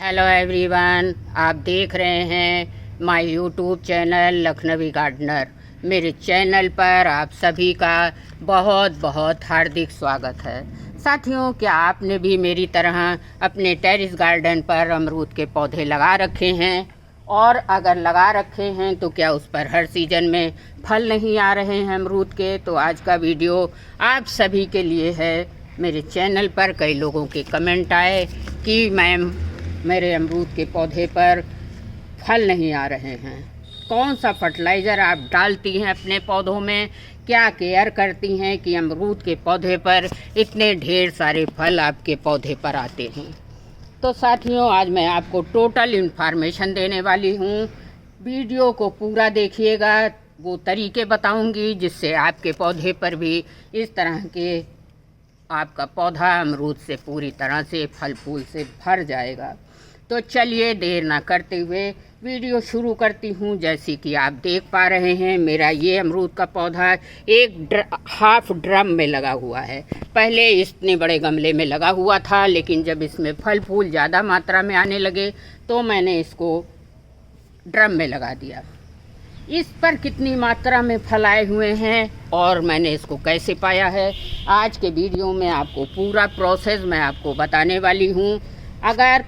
Hello everyone, आप देख रहे हैं my YouTube channel Lakhnavi gardener. मेरे चैनल पर आप सभी का बहुत बहुत हार्दिक स्वागत है। साथियों, क्या आपने भी मेरी तरह अपने टेरेस गार्डन पर अमरूद के पौधे लगा रखे हैं? और अगर लगा रखे हैं तो क्या उस पर हर सीज़न में फल नहीं आ रहे हैं अमरूद के? तो आज का वीडियो आप सभी के लिए है। मेरे चैनल पर कई लोगों के कमेंट आए कि मैम, मेरे अमरूद के पौधे पर फल नहीं आ रहे हैं। कौन सा फर्टिलाइज़र आप डालती हैं अपने पौधों में, क्या केयर करती हैं कि अमरूद के पौधे पर इतने ढेर सारे फल आपके पौधे पर आते हैं? तो साथियों, आज मैं आपको टोटल इन्फॉर्मेशन देने वाली हूँ। वीडियो को पूरा देखिएगा, वो तरीके बताऊँगी जिससे आपके पौधे पर भी इस तरह के आपका पौधा अमरूद से पूरी तरह से फल फूल से भर जाएगा। तो चलिए देर ना करते हुए वीडियो शुरू करती हूँ। जैसे कि आप देख पा रहे हैं, मेरा ये अमरूद का पौधा एक हाफ ड्रम में लगा हुआ है। पहले इतने बड़े गमले में लगा हुआ था, लेकिन जब इसमें फल फूल ज़्यादा मात्रा में आने लगे तो मैंने इसको ड्रम में लगा दिया। इस पर कितनी मात्रा में फल आए हुए हैं और मैंने इसको कैसे पाया है, आज के वीडियो में आपको पूरा प्रोसेस मैं आपको बताने वाली हूँ। अगर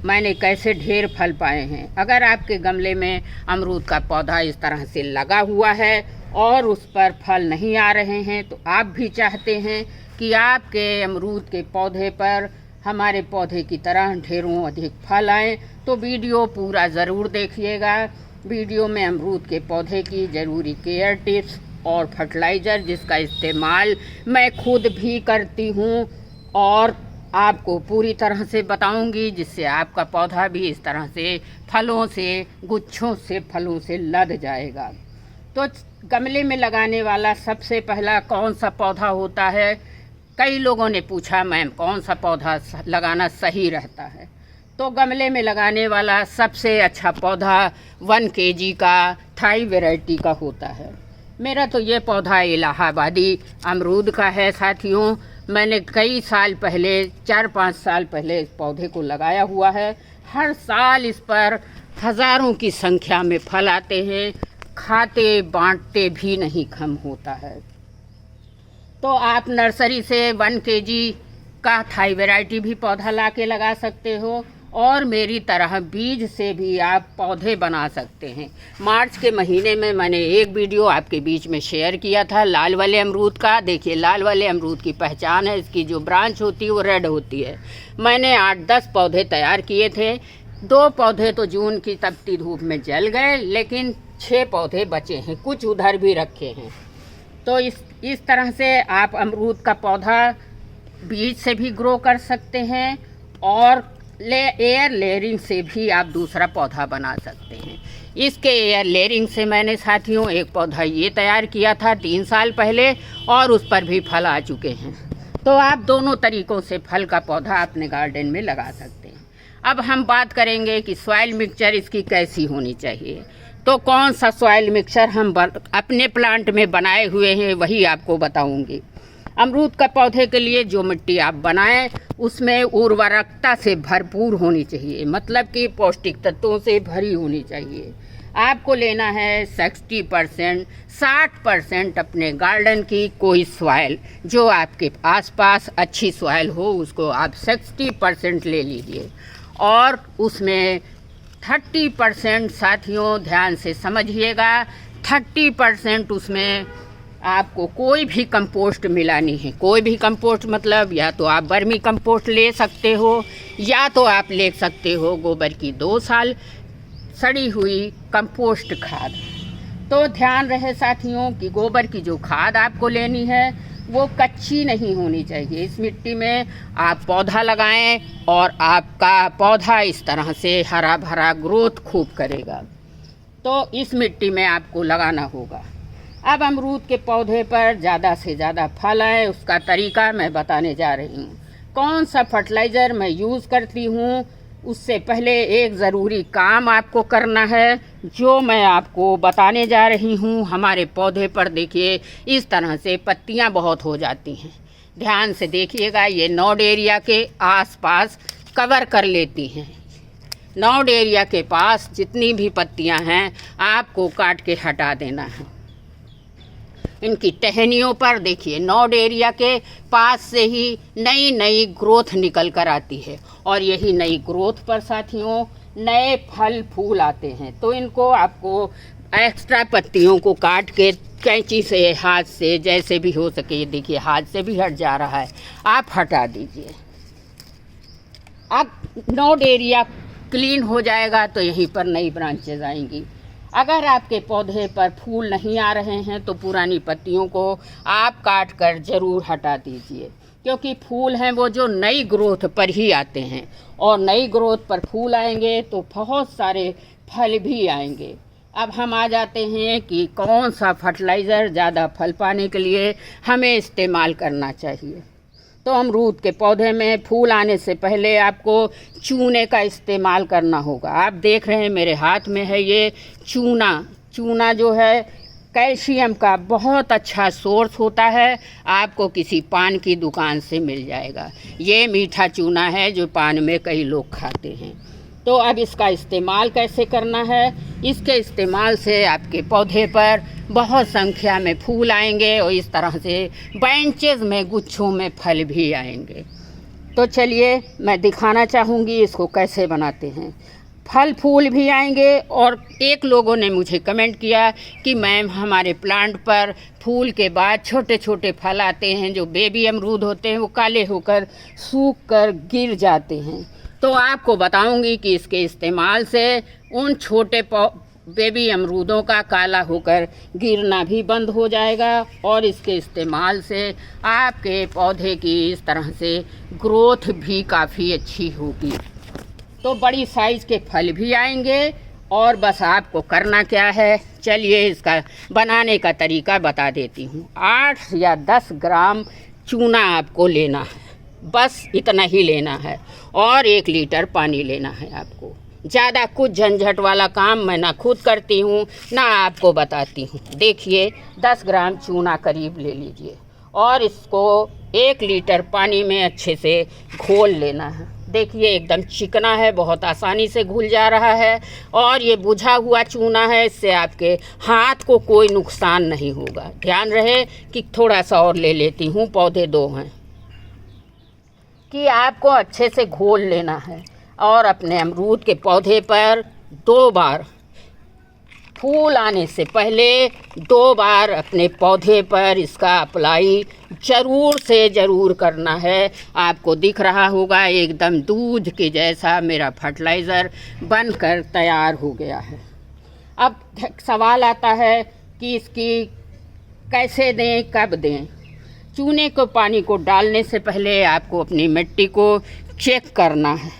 मैंने कैसे ढेर फल पाए हैं, अगर आपके गमले में अमरूद का पौधा इस तरह से लगा हुआ है और उस पर फल नहीं आ रहे हैं, तो आप भी चाहते हैं कि आपके अमरूद के पौधे पर हमारे पौधे की तरह ढेरों अधिक फल आएँ, तो वीडियो पूरा ज़रूर देखिएगा। वीडियो में अमरूद के पौधे की ज़रूरी केयर टिप्स और फर्टिलाइज़र जिसका इस्तेमाल मैं खुद भी करती हूँ और आपको पूरी तरह से बताऊंगी, जिससे आपका पौधा भी इस तरह से फलों से, गुच्छों से, फलों से लद जाएगा। तो गमले में लगाने वाला सबसे पहला कौन सा पौधा होता है? कई लोगों ने पूछा मैम, कौन सा पौधा लगाना सही रहता है? तो गमले में लगाने वाला सबसे अच्छा पौधा 1 kg का थाई वैरायटी का होता है। मेरा तो ये पौधा इलाहाबादी अमरूद का है। साथियों, मैंने कई साल पहले, 4-5 साल पहले इस पौधे को लगाया हुआ है। हर साल इस पर हज़ारों की संख्या में फल आते हैं, खाते बांटते भी नहीं कम होता है। तो आप नर्सरी से 1 kg का थाई वैरायटी भी पौधा ला के लगा सकते हो और मेरी तरह बीज से भी आप पौधे बना सकते हैं। मार्च के महीने में मैंने एक वीडियो आपके बीच में शेयर किया था लाल वाले अमरूद का। देखिए, लाल वाले अमरूद की पहचान है, इसकी जो ब्रांच होती है वो रेड होती है। मैंने 8-10 पौधे तैयार किए थे। 2 पौधे तो जून की तपती धूप में जल गए, लेकिन 6 पौधे बचे हैं, कुछ उधर भी रखे हैं। तो इस तरह से आप अमरूद का पौधा बीज से भी ग्रो कर सकते हैं और एयर लेयरिंग से भी आप दूसरा पौधा बना सकते हैं। इसके एयर लेयरिंग से मैंने साथियों एक पौधा ये तैयार किया था 3 साल पहले और उस पर भी फल आ चुके हैं। तो आप दोनों तरीक़ों से फल का पौधा अपने गार्डन में लगा सकते हैं। अब हम बात करेंगे कि सॉइल मिक्सचर इसकी कैसी होनी चाहिए। तो कौन सा सॉइल मिक्सचर हम अपने प्लांट में बनाए हुए हैं वही आपको बताऊँगी। अमरूद का पौधे के लिए जो मिट्टी आप बनाएं उसमें उर्वरकता से भरपूर होनी चाहिए, मतलब कि पौष्टिक तत्वों से भरी होनी चाहिए। आपको लेना है 60%, 60% अपने गार्डन की कोई सॉइल जो आपके आसपास अच्छी सॉइल हो, उसको आप 60% ले लीजिए और उसमें 30% साथियों ध्यान से समझिएगा, 30% उसमें आपको कोई भी कंपोस्ट मिलानी है। कोई भी कंपोस्ट मतलब या तो आप वर्मी कंपोस्ट ले सकते हो या तो आप ले सकते हो गोबर की 2 साल सड़ी हुई कंपोस्ट खाद। तो ध्यान रहे साथियों कि गोबर की जो खाद आपको लेनी है वो कच्ची नहीं होनी चाहिए। इस मिट्टी में आप पौधा लगाएं और आपका पौधा इस तरह से हरा भरा ग्रोथ खूब करेगा। तो इस मिट्टी में आपको लगाना होगा। अब अमरूद के पौधे पर ज़्यादा से ज़्यादा फल आए उसका तरीका मैं बताने जा रही हूँ। कौन सा फर्टिलाइज़र मैं यूज़ करती हूँ, उससे पहले एक ज़रूरी काम आपको करना है जो मैं आपको बताने जा रही हूँ। हमारे पौधे पर देखिए इस तरह से पत्तियाँ बहुत हो जाती हैं। ध्यान से देखिएगा, ये नोड एरिया के आसपास कवर कर लेती हैं। नोड एरिया के पास जितनी भी पत्तियां हैं आपको काट के हटा देना है। इनकी टहनियों पर देखिए, नोड एरिया के पास से ही नई नई ग्रोथ निकल कर आती है और यही नई ग्रोथ पर साथियों नए फल फूल आते हैं। तो इनको आपको एक्स्ट्रा पत्तियों को काट के कैंची से, हाथ से, जैसे भी हो सके, देखिए हाथ से भी हट जा रहा है, आप हटा दीजिए। अब नोड एरिया क्लीन हो जाएगा तो यहीं पर नई ब्रांचेज आएंगी। अगर आपके पौधे पर फूल नहीं आ रहे हैं तो पुरानी पत्तियों को आप काट कर ज़रूर हटा दीजिए, क्योंकि फूल हैं वो जो नई ग्रोथ पर ही आते हैं और नई ग्रोथ पर फूल आएंगे तो बहुत सारे फल भी आएंगे। अब हम आ जाते हैं कि कौन सा फर्टिलाइज़र ज़्यादा फल पाने के लिए हमें इस्तेमाल करना चाहिए। तो अमरूद के पौधे में फूल आने से पहले आपको चूने का इस्तेमाल करना होगा। आप देख रहे हैं मेरे हाथ में है ये चूना। चूना जो है कैल्शियम का बहुत अच्छा सोर्स होता है, आपको किसी पान की दुकान से मिल जाएगा। ये मीठा चूना है जो पान में कई लोग खाते हैं। तो अब इसका इस्तेमाल कैसे करना है? इसके इस्तेमाल से आपके पौधे पर बहुत संख्या में फूल आएंगे और इस तरह से बेंचेस में, गुच्छों में फल भी आएंगे। तो चलिए मैं दिखाना चाहूँगी इसको कैसे बनाते हैं। फल फूल भी आएंगे। और एक लोगों ने मुझे कमेंट किया कि मैम हमारे प्लांट पर फूल के बाद छोटे छोटे फल आते हैं, जो बेबी अमरूद होते हैं वो काले होकर सूख कर गिर जाते हैं। तो आपको बताऊंगी कि इसके इस्तेमाल से उन छोटे बेबी अमरूदों का काला होकर गिरना भी बंद हो जाएगा और इसके इस्तेमाल से आपके पौधे की इस तरह से ग्रोथ भी काफ़ी अच्छी होगी। तो बड़ी साइज़ के फल भी आएंगे। और बस आपको करना क्या है, चलिए इसका बनाने का तरीका बता देती हूँ। 8 या 10 ग्राम चूना आपको लेना है, बस इतना ही लेना है, और 1 लीटर पानी लेना है आपको। ज़्यादा कुछ झंझट वाला काम मैं ना खुद करती हूँ ना आपको बताती हूँ। देखिए 10 ग्राम चूना करीब ले लीजिए और इसको 1 लीटर पानी में अच्छे से घोल लेना है। देखिए एकदम चिकना है, बहुत आसानी से घुल जा रहा है और ये बुझा हुआ चूना है, इससे आपके हाथ को कोई नुकसान नहीं होगा। ध्यान रहे कि थोड़ा सा और ले लेती हूँ, पौधे 2 हैं, कि आपको अच्छे से घोल लेना है। और अपने अमरूद के पौधे पर 2 बार, फूल आने से पहले 2 बार अपने पौधे पर इसका अप्लाई ज़रूर से ज़रूर करना है। आपको दिख रहा होगा एकदम दूध के जैसा मेरा फर्टिलाइज़र बनकर तैयार हो गया है। अब सवाल आता है कि इसकी कैसे दें, कब दें। चूने को पानी को डालने से पहले आपको अपनी मिट्टी को चेक करना है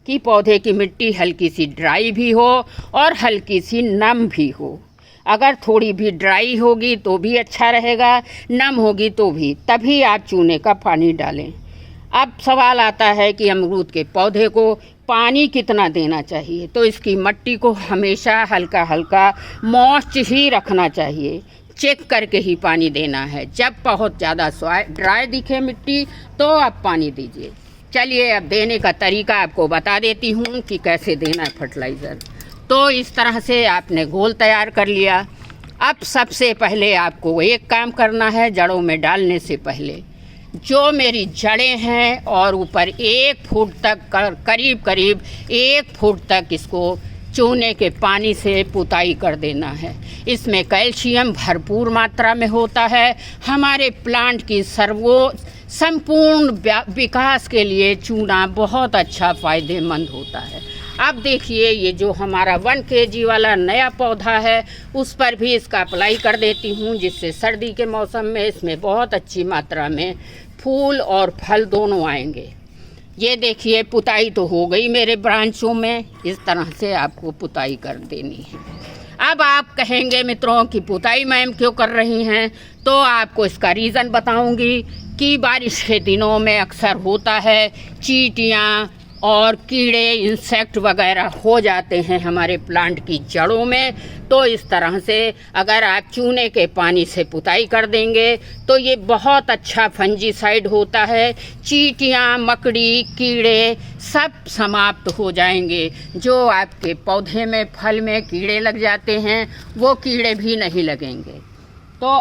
कि पौधे की मिट्टी हल्की सी ड्राई भी हो और हल्की सी नम भी हो। अगर थोड़ी भी ड्राई होगी तो भी अच्छा रहेगा, नम होगी तो भी, तभी आप चूने का पानी डालें। अब सवाल आता है कि अमरूद के पौधे को पानी कितना देना चाहिए। तो इसकी मिट्टी को हमेशा हल्का हल्का मॉइस्ट ही रखना चाहिए, चेक करके ही पानी देना है। जब बहुत ज़्यादा ड्राई दिखे मिट्टी तो आप पानी दीजिए। चलिए अब देने का तरीका आपको बता देती हूँ कि कैसे देना है फर्टिलाइज़र। तो इस तरह से आपने घोल तैयार कर लिया। अब सबसे पहले आपको एक काम करना है, जड़ों में डालने से पहले जो मेरी जड़ें हैं और ऊपर 1 फुट तक, करीब करीब 1 फुट तक इसको चूने के पानी से पुताई कर देना है। इसमें कैल्शियम भरपूर मात्रा में होता है। हमारे प्लांट की संपूर्ण विकास के लिए चूना बहुत अच्छा फ़ायदेमंद होता है। अब देखिए ये जो हमारा 1 kg वाला नया पौधा है उस पर भी इसका अप्लाई कर देती हूँ, जिससे सर्दी के मौसम में इसमें बहुत अच्छी मात्रा में फूल और फल दोनों आएंगे। ये देखिए पुताई तो हो गई मेरे ब्रांचों में। इस तरह से आपको पुताई कर देनी है। अब आप कहेंगे मित्रों कि पुताई मैम क्यों कर रही हैं, तो आपको इसका रीज़न बताऊंगी कि बारिश के दिनों में अक्सर होता है चींटियाँ और कीड़े इंसेक्ट वगैरह हो जाते हैं हमारे प्लांट की जड़ों में, तो इस तरह से अगर आप चूने के पानी से पुताई कर देंगे तो ये बहुत अच्छा फंजीसाइड होता है। चींटियाँ, मकड़ी, कीड़े सब समाप्त हो जाएंगे। जो आपके पौधे में, फल में कीड़े लग जाते हैं वो कीड़े भी नहीं लगेंगे। तो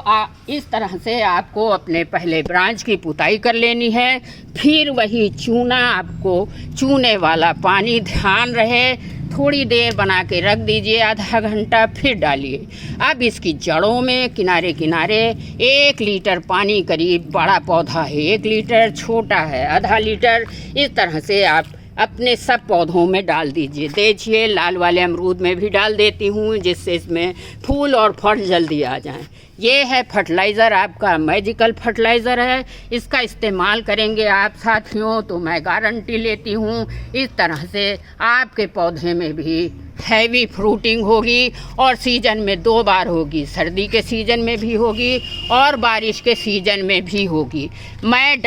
इस तरह से आपको अपने पहले ब्रांच की पुताई कर लेनी है। फिर वही चूना, आपको चूने वाला पानी ध्यान रहे, थोड़ी देर बना के रख दीजिए, आधा घंटा, फिर डालिए। अब इसकी जड़ों में किनारे किनारे 1 लीटर पानी, करीब बड़ा पौधा है 1 लीटर, छोटा है आधा लीटर, इस तरह से आप अपने सब पौधों में डाल दीजिए। देखिए लाल वाले अमरूद में भी डाल देती हूँ, जिससे इसमें फूल और फल जल्दी आ जाएं। ये है फर्टिलाइज़र, आपका मैजिकल फर्टिलाइज़र है। इसका इस्तेमाल करेंगे आप साथियों तो मैं गारंटी लेती हूँ इस तरह से आपके पौधे में भी हैवी फ्रूटिंग होगी, और सीज़न में 2 बार होगी, सर्दी के सीज़न में भी होगी और बारिश के सीज़न में भी होगी। मैं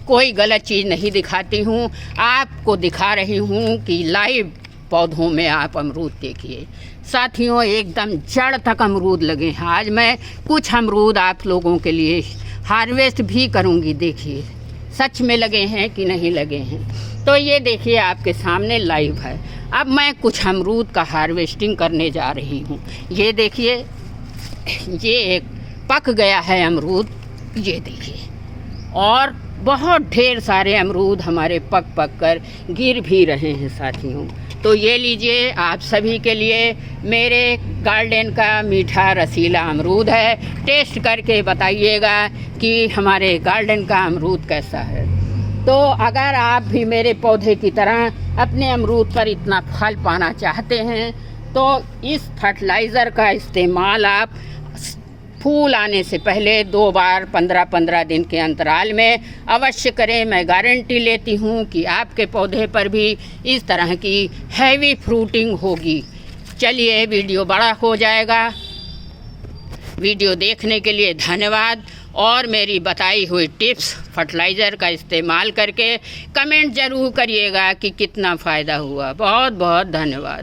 कोई गलत चीज़ नहीं दिखाती हूँ, आपको दिखा रही हूँ कि लाइव पौधों में आप अमरूद देखिए साथियों, एकदम जड़ तक अमरूद लगे हैं। आज मैं कुछ अमरूद आप लोगों के लिए हार्वेस्ट भी करूँगी, देखिए सच में लगे हैं कि नहीं लगे हैं। तो ये देखिए आपके सामने लाइव है। अब मैं कुछ अमरूद का हार्वेस्टिंग करने जा रही हूँ। ये देखिए, ये एक पक गया है अमरूद, ये देखिए, और बहुत ढेर सारे अमरूद हमारे पक कर गिर भी रहे हैं साथियों। तो ये लीजिए, आप सभी के लिए मेरे गार्डन का मीठा रसीला अमरूद है। टेस्ट करके बताइएगा कि हमारे गार्डन का अमरूद कैसा है। तो अगर आप भी मेरे पौधे की तरह अपने अमरूद पर इतना फल पाना चाहते हैं तो इस फर्टिलाइज़र का इस्तेमाल आप फूल आने से पहले 2 बार 15-15 दिन के अंतराल में अवश्य करें। मैं गारंटी लेती हूँ कि आपके पौधे पर भी इस तरह की हैवी फ्रूटिंग होगी। चलिए, वीडियो बड़ा हो जाएगा। वीडियो देखने के लिए धन्यवाद, और मेरी बताई हुई टिप्स फर्टिलाइज़र का इस्तेमाल करके कमेंट ज़रूर करिएगा कि कितना फ़ायदा हुआ। बहुत बहुत धन्यवाद।